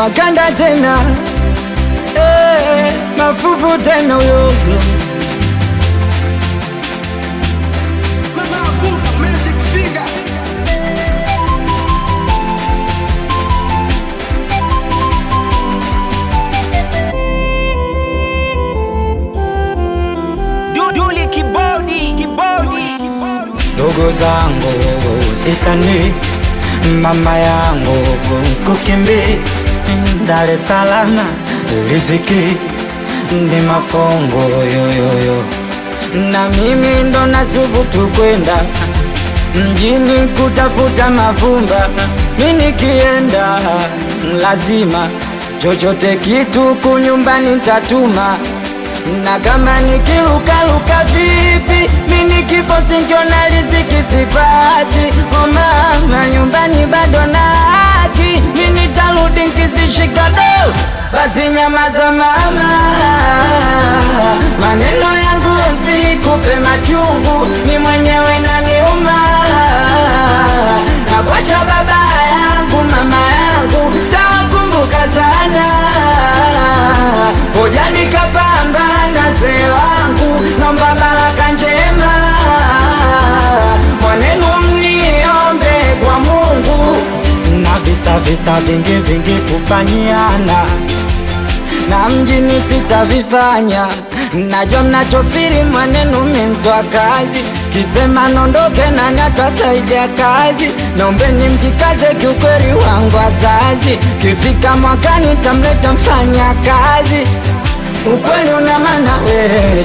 Wakanda tena, mafufu tena uyo. Ndugu zangu sikani, mama yangu sikukimbi, Dar es Salaam riziki ndi mafungo yoyoyo, na mimi ndo nasubutu kwenda mjini kutafuta mavumba. Mimi nikienda lazima chochote kitu kunyumbani tatuma, na kama nikirukaruka vipi mimi kifo sinkiona riziki sipati. O mama, nyumbani bado na haki, mimi nitarudi nkizishika do. Basi nyamaza mama, maneno yangu sikupe machungu, ni mwenyewe naniuma. Na kwacha baba yangu mama yangu takumbuka sana, hoja nikapambana zee wangu, nomba baraka njema, mwanenu mniombe kwa Mungu. Na visa vingi kufanyiana, na mjini sitavifanya. Najua mnachofiri mwanenu mimtoa kazi, kisema nondoke na natasaidia kazi. Naombeni mjikaze kiukweli wangu wazazi, kifika mwakani tamleta mfanya kazi. Ukweli una maana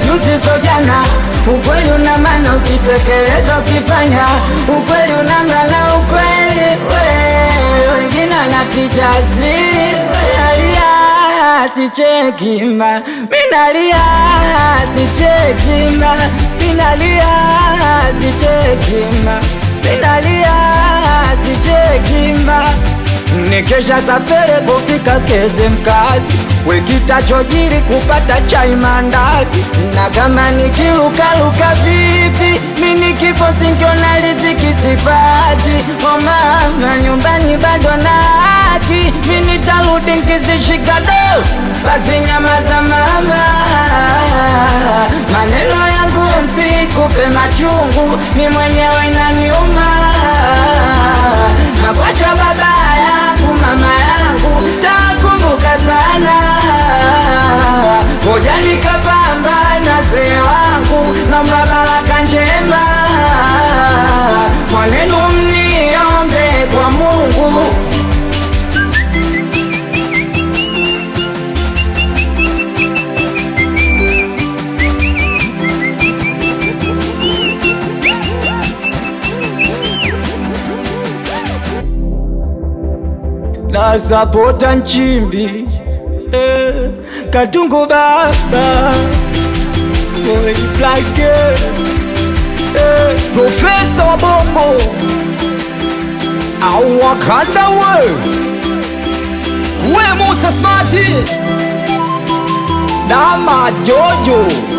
juzi so jana, ukweli una maana ukitekeleza ukifanya. Ukweli unang'ala ukweli, wengine wanaficha siri. Sichekima minalia, sichekima minalia, sichekima minalia, sichekima. Nikesha safari kufika Keze Mkazi, wekitachojiri kupata chai mandazi. Na kama nikirukaruka vipi mimi kifo sinkiona riziki sipati. O mama, nyumbani bado na haki, mimi nitarudi nkizishika do. Basi nyamaza mama, maneno yangu sikupe machungu, ni mwenyewe naniuma. Na kwacha baba yangu mama yangu takumbuka sana, hoja nikapambana zee wangu, nomba baraka njema, mwanenu mniombe kwa Mungu. Na sapota Nchimbi, Katungu baba, Boy Blake, Professor Bombo, au Wakanda we Musa Smarty, Dama Jojo.